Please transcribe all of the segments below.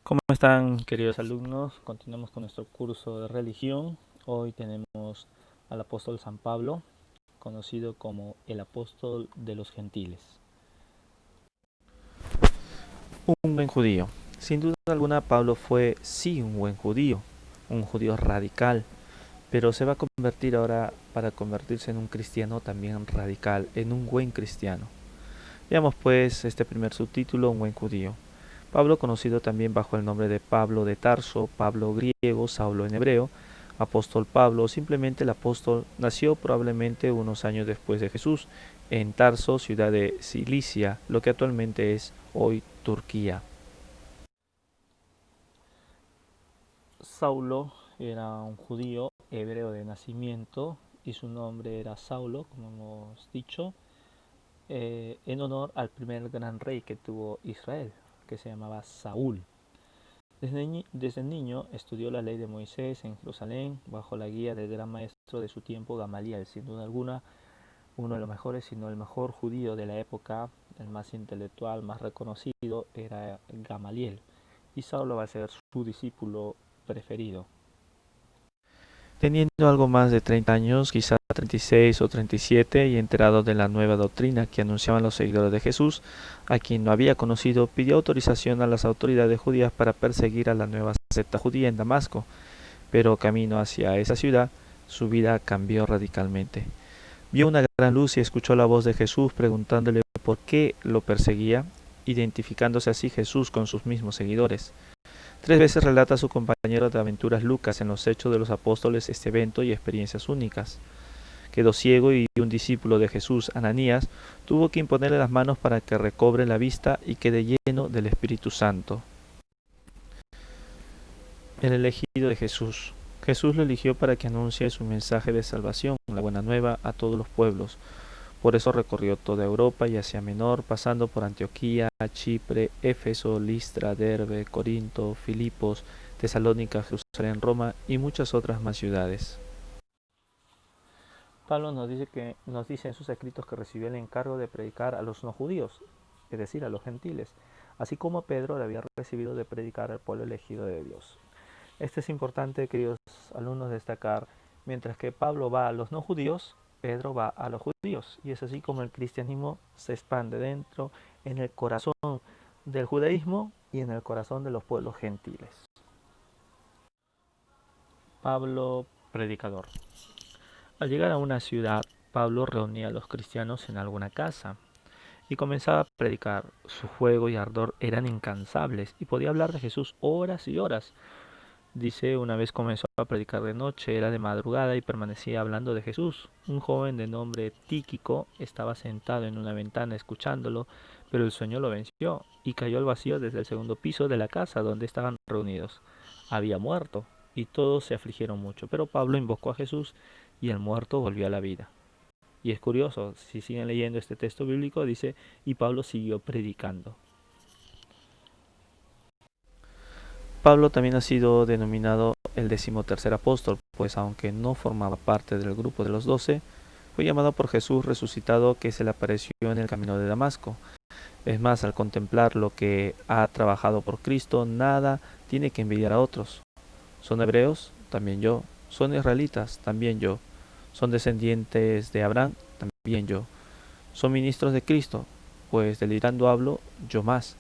¿Cómo están, queridos alumnos? Continuamos con nuestro curso de religión. Hoy tenemos al apóstol San Pablo, conocido como el apóstol de los gentiles. Un buen judío. Sin duda alguna, Pablo fue sí un buen judío, un judío radical, pero se va a convertir ahora para convertirse en un cristiano también radical, en un buen cristiano. Veamos pues este primer subtítulo, un buen judío. Pablo, conocido también bajo el nombre de Pablo de Tarso, Pablo griego, Saulo en hebreo, apóstol Pablo, simplemente el apóstol, nació probablemente unos años después de Jesús, en Tarso, ciudad de Cilicia, lo que actualmente es hoy Turquía. Saulo era un judío hebreo de nacimiento y su nombre era Saulo, como hemos dicho, en honor al primer gran rey que tuvo Israel, que se llamaba Saúl. Desde niño estudió la ley de Moisés en Jerusalén bajo la guía del gran maestro de su tiempo, Gamaliel, sin duda alguna uno de los mejores, sino el mejor judío de la época, el más intelectual, más reconocido, era Gamaliel. Y Saulo va a ser su discípulo preferido. Teniendo algo más de 30 años, quizá 36 o 37, y enterado de la nueva doctrina que anunciaban los seguidores de Jesús, a quien no había conocido, pidió autorización a las autoridades judías para perseguir a la nueva secta judía en Damasco, pero camino hacia esa ciudad, su vida cambió radicalmente. Vio una gran luz y escuchó la voz de Jesús preguntándole por qué lo perseguía, identificándose así Jesús con sus mismos seguidores. 3 veces relata a su compañero de aventuras Lucas en los Hechos de los Apóstoles este evento y experiencias únicas. Quedó ciego y un discípulo de Jesús, Ananías, tuvo que imponerle las manos para que recobre la vista y quede lleno del Espíritu Santo. El elegido de Jesús. Jesús lo eligió para que anuncie su mensaje de salvación, la buena nueva, a todos los pueblos. Por eso recorrió toda Europa y Asia Menor, pasando por Antioquía, Chipre, Éfeso, Listra, Derbe, Corinto, Filipos, Tesalónica, Jerusalén, Roma y muchas otras más ciudades. Pablo nos dice en sus escritos que recibió el encargo de predicar a los no judíos, es decir, a los gentiles, así como Pedro le había recibido de predicar al pueblo elegido de Dios. Esto es importante, queridos alumnos, destacar. Mientras que Pablo va a los no judíos, Pedro va a los judíos. Y es así como el cristianismo se expande dentro, en el corazón del judaísmo y en el corazón de los pueblos gentiles. Pablo, predicador. Al llegar a una ciudad, Pablo reunía a los cristianos en alguna casa y comenzaba a predicar. Su fuego y ardor eran incansables y podía hablar de Jesús horas y horas. Dice, una vez comenzó a predicar de noche, era de madrugada y permanecía hablando de Jesús. Un joven de nombre Tíquico estaba sentado en una ventana escuchándolo, pero el sueño lo venció y cayó al vacío desde el segundo piso de la casa donde estaban reunidos. Había muerto y todos se afligieron mucho, pero Pablo invocó a Jesús y el muerto volvió a la vida. Y es curioso, si siguen leyendo este texto bíblico, dice, y Pablo siguió predicando. Pablo también ha sido denominado el 13º apóstol, pues aunque no formaba parte del grupo de los 12, fue llamado por Jesús resucitado que se le apareció en el camino de Damasco. Es más, al contemplar lo que ha trabajado por Cristo, nada tiene que envidiar a otros. Son hebreos, también yo. Son israelitas, también yo. Son descendientes de Abraham, también yo. Son ministros de Cristo, pues delirando hablo, yo más.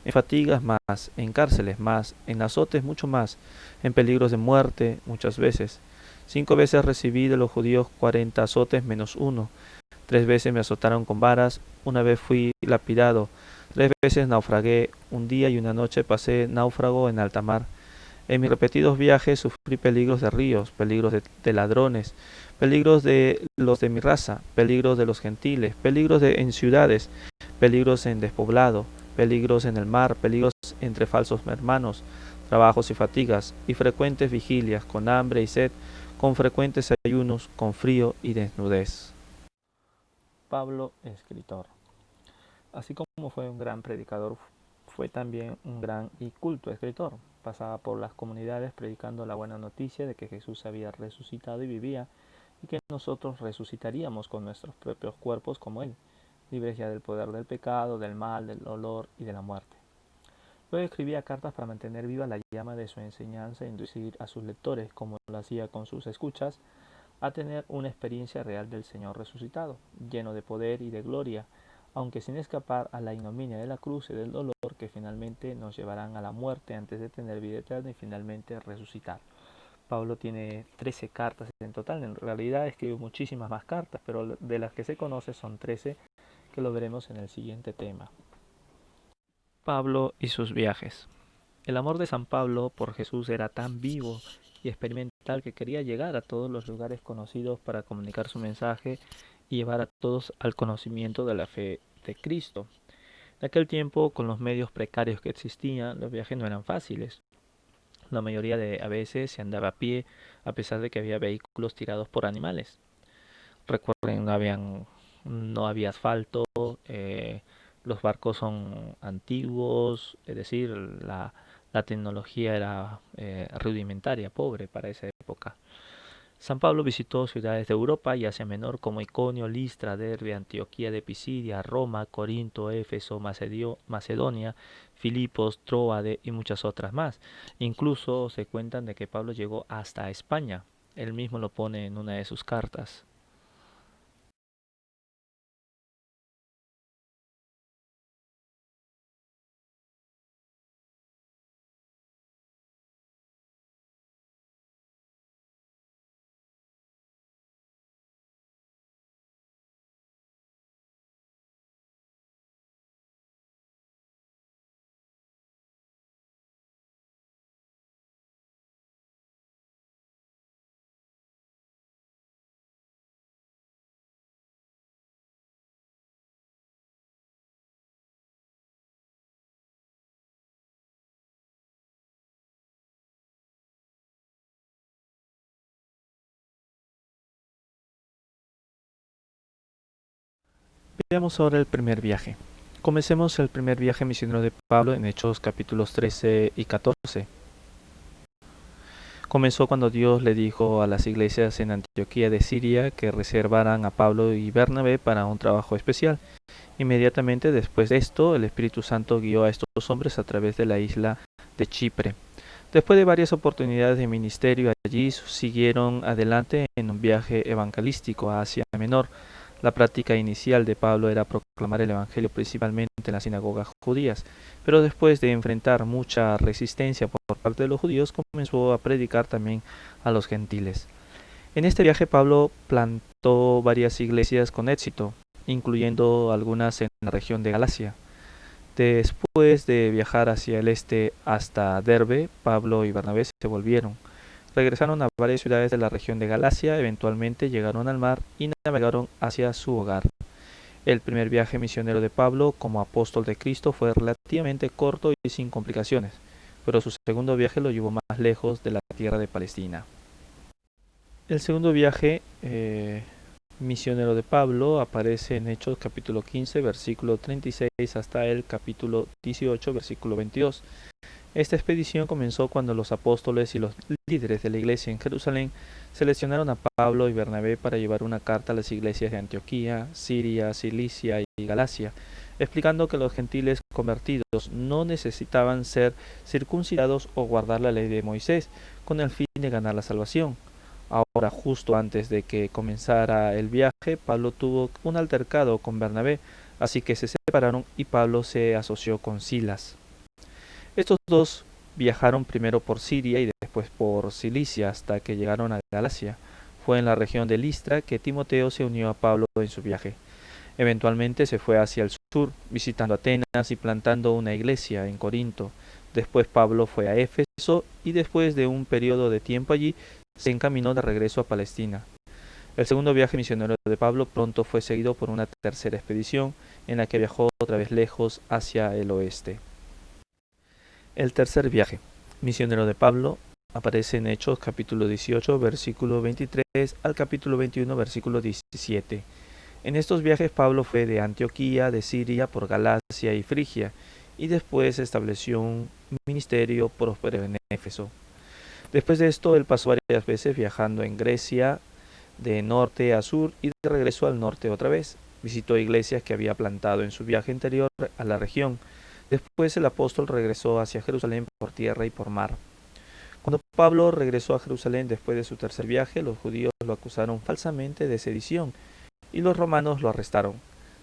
En fatigas más, en cárceles más, en azotes mucho más, en peligros de muerte muchas veces. 5 veces recibí de los judíos 40 azotes menos uno. 3 veces me azotaron con varas, una vez fui lapidado. 3 veces naufragué, un día y una noche pasé náufrago en alta mar. En mis repetidos viajes sufrí peligros de ríos, peligros de ladrones, peligros de los de mi raza, peligros de los gentiles, peligros en ciudades, peligros en despoblado, peligros en el mar, peligros entre falsos hermanos, trabajos y fatigas, y frecuentes vigilias, con hambre y sed, con frecuentes ayunos, con frío y desnudez. Pablo, escritor. Así como fue un gran predicador, fue también un gran y culto escritor. Pasaba por las comunidades predicando la buena noticia de que Jesús había resucitado y vivía, y que nosotros resucitaríamos con nuestros propios cuerpos como Él, libres ya del poder del pecado, del mal, del dolor y de la muerte. Luego escribía cartas para mantener viva la llama de su enseñanza e inducir a sus lectores, como lo hacía con sus escuchas, a tener una experiencia real del Señor resucitado, lleno de poder y de gloria, aunque sin escapar a la ignominia de la cruz y del dolor que finalmente nos llevarán a la muerte antes de tener vida eterna y finalmente resucitar. Pablo tiene 13 cartas en total, en realidad escribió muchísimas más cartas, pero de las que se conoce son 13, que lo veremos en el siguiente tema. Pablo y sus viajes. El amor de San Pablo por Jesús era tan vivo y experimental que quería llegar a todos los lugares conocidos para comunicar su mensaje y llevar a todos al conocimiento de la fe de Cristo. En aquel tiempo, con los medios precarios que existían, los viajes no eran fáciles. La mayoría de a veces se andaba a pie, a pesar de que había vehículos tirados por animales. Recuerden, no había asfalto, los barcos son antiguos, es decir, la tecnología era rudimentaria, pobre para esa época. San Pablo visitó ciudades de Europa y Asia Menor como Iconio, Listra, Derbe, Antioquía de Pisidia, Roma, Corinto, Éfeso, Macedonia, Filipos, Tróade y muchas otras más. Incluso se cuentan de que Pablo llegó hasta España. Él mismo lo pone en una de sus cartas. Veamos ahora el primer viaje. Comencemos el primer viaje misionero de Pablo en Hechos capítulos 13 y 14. Comenzó cuando Dios le dijo a las iglesias en Antioquía de Siria que reservaran a Pablo y Bernabé para un trabajo especial. Inmediatamente después de esto, el Espíritu Santo guió a estos hombres a través de la isla de Chipre. Después de varias oportunidades de ministerio allí, siguieron adelante en un viaje evangelístico a Asia Menor. La práctica inicial de Pablo era proclamar el Evangelio principalmente en las sinagogas judías, pero después de enfrentar mucha resistencia por parte de los judíos, comenzó a predicar también a los gentiles. En este viaje Pablo plantó varias iglesias con éxito, incluyendo algunas en la región de Galacia. Después de viajar hacia el este hasta Derbe, Pablo y Bernabé se volvieron. Regresaron a varias ciudades de la región de Galacia, eventualmente llegaron al mar y navegaron hacia su hogar. El primer viaje misionero de Pablo como apóstol de Cristo fue relativamente corto y sin complicaciones, pero su segundo viaje lo llevó más lejos de la tierra de Palestina. El segundo viaje misionero de Pablo aparece en Hechos capítulo 15, versículo 36 hasta el capítulo 18, versículo 22. Esta expedición comenzó cuando los apóstoles y los líderes de la iglesia en Jerusalén seleccionaron a Pablo y Bernabé para llevar una carta a las iglesias de Antioquía, Siria, Cilicia y Galacia, explicando que los gentiles convertidos no necesitaban ser circuncidados o guardar la ley de Moisés con el fin de ganar la salvación. Ahora, justo antes de que comenzara el viaje, Pablo tuvo un altercado con Bernabé, así que se separaron y Pablo se asoció con Silas. Estos dos viajaron primero por Siria y después por Cilicia hasta que llegaron a Galacia. Fue en la región de Listra que Timoteo se unió a Pablo en su viaje. Eventualmente se fue hacia el sur, visitando Atenas y plantando una iglesia en Corinto. Después Pablo fue a Éfeso y después de un periodo de tiempo allí se encaminó de regreso a Palestina. El segundo viaje misionero de Pablo pronto fue seguido por una tercera expedición en la que viajó otra vez lejos hacia el oeste. El tercer viaje misionero de Pablo aparece en Hechos capítulo 18 versículo 23 al capítulo 21 versículo 17. En estos viajes Pablo fue de Antioquía, de Siria, por Galacia y Frigia, y después estableció un ministerio próspero en Éfeso. Después de esto él pasó varias veces viajando en Grecia, de norte a sur y de regreso al norte otra vez. Visitó iglesias que había plantado en su viaje anterior a la región. Después el apóstol regresó hacia Jerusalén por tierra y por mar. Cuando Pablo regresó a Jerusalén después de su tercer viaje, los judíos lo acusaron falsamente de sedición y los romanos lo arrestaron.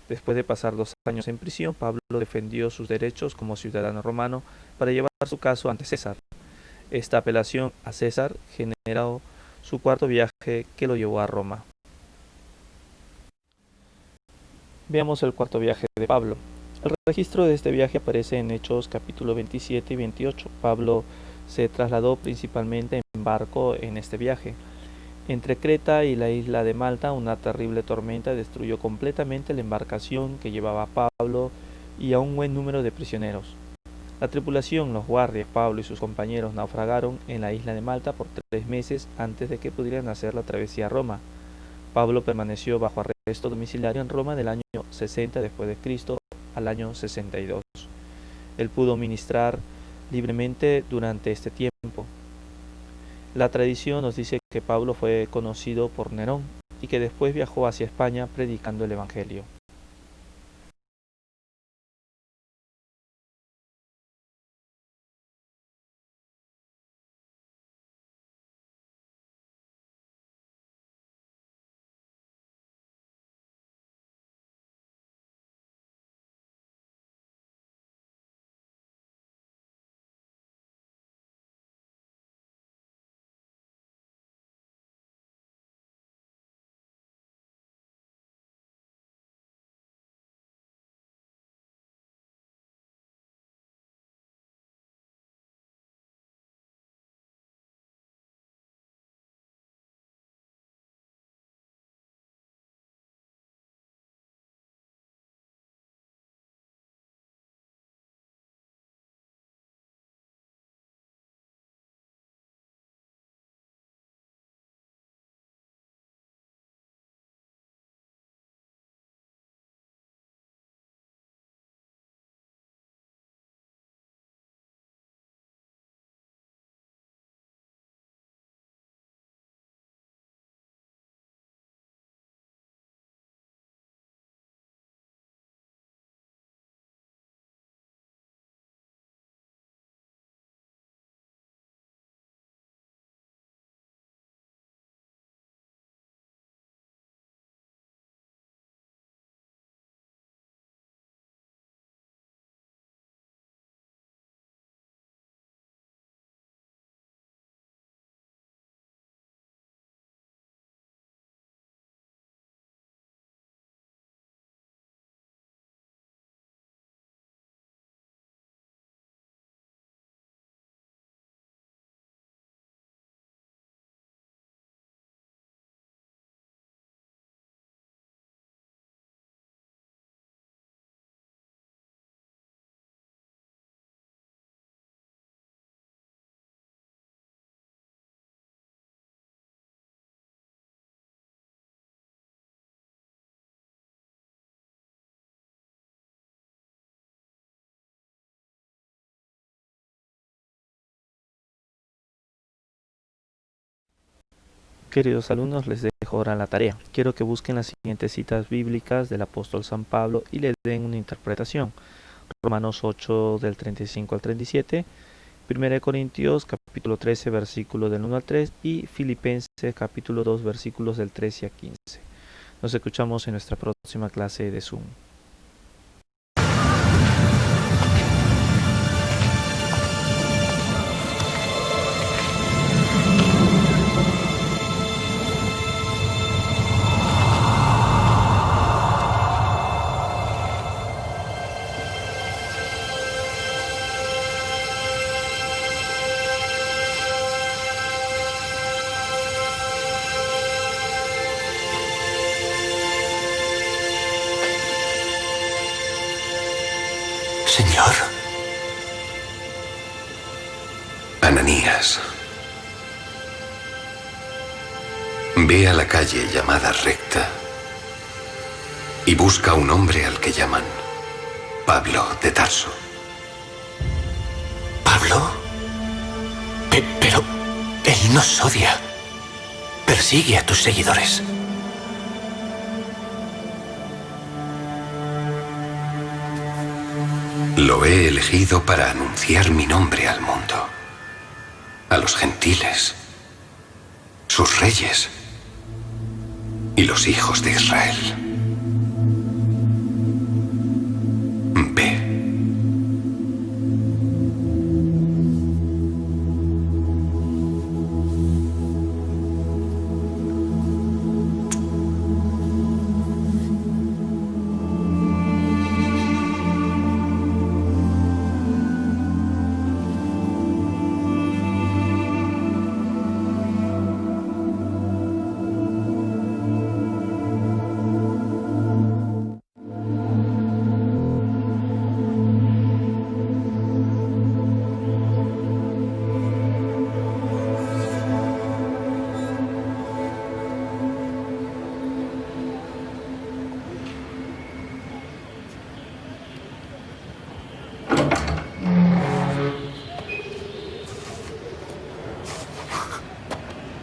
Después de pasar 2 años en prisión, Pablo defendió sus derechos como ciudadano romano para llevar su caso ante César. Esta apelación a César generó su cuarto viaje que lo llevó a Roma. Veamos el cuarto viaje de Pablo. El registro de este viaje aparece en Hechos capítulo 27 y 28. Pablo se trasladó principalmente en barco en este viaje. Entre Creta y la isla de Malta, una terrible tormenta destruyó completamente la embarcación que llevaba a Pablo y a un buen número de prisioneros. La tripulación, los guardias, Pablo y sus compañeros naufragaron en la isla de Malta por 3 meses antes de que pudieran hacer la travesía a Roma. Pablo permaneció bajo arresto domiciliario en Roma del año 60 después de Cristo al año 62. Él pudo ministrar libremente durante este tiempo. La tradición nos dice que Pablo fue conocido por Nerón y que después viajó hacia España predicando el Evangelio. Queridos alumnos, les dejo ahora la tarea. Quiero que busquen las siguientes citas bíblicas del apóstol San Pablo y le den una interpretación. Romanos 8 del 35 al 37, 1 Corintios capítulo 13 versículo del 1 al 3 y Filipenses capítulo 2 versículos del 13 a 15. Nos escuchamos en nuestra próxima clase de Zoom. Señor. Ananías. Ve a la calle llamada Recta y busca a un hombre al que llaman Pablo de Tarso. ¿Pablo? Pero él nos odia. Persigue a tus seguidores. Lo he elegido para anunciar mi nombre al mundo, a los gentiles, sus reyes y los hijos de Israel. Ve.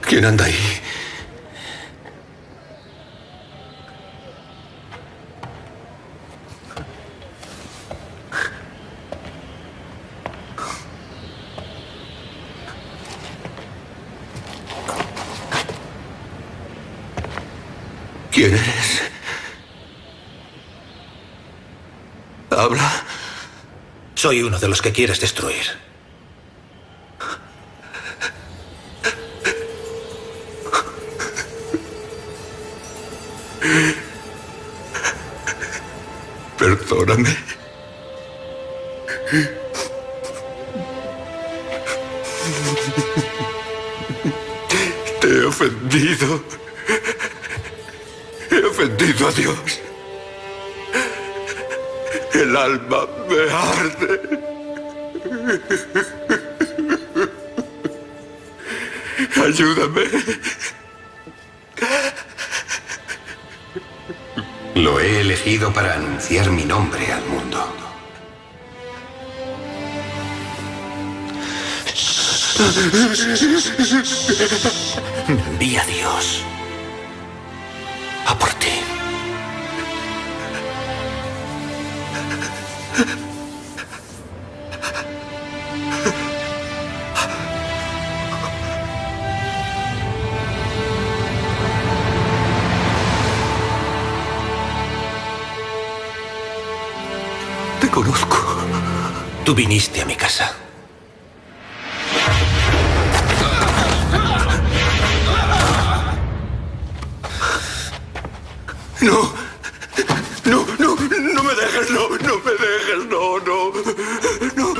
¿Quién anda ahí? ¿Quién eres? Habla. Soy uno de los que quieres destruir. Perdóname. Te he ofendido. He ofendido a Dios. El alma me arde. Ayúdame. Lo he elegido para anunciar mi nombre al mundo. Envía a Dios a por ti. Te conozco. Tú viniste a mi casa. No. No, no, no me dejes, no, no me dejes, no, no. No.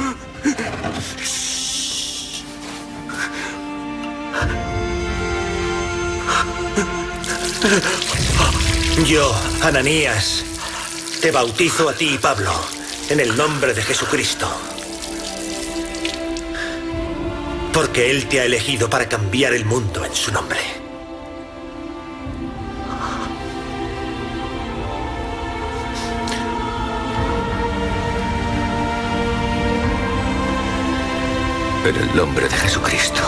Yo, Ananías, te bautizo a ti, Pablo, en el nombre de Jesucristo. Porque Él te ha elegido para cambiar el mundo en su nombre. En el nombre de Jesucristo.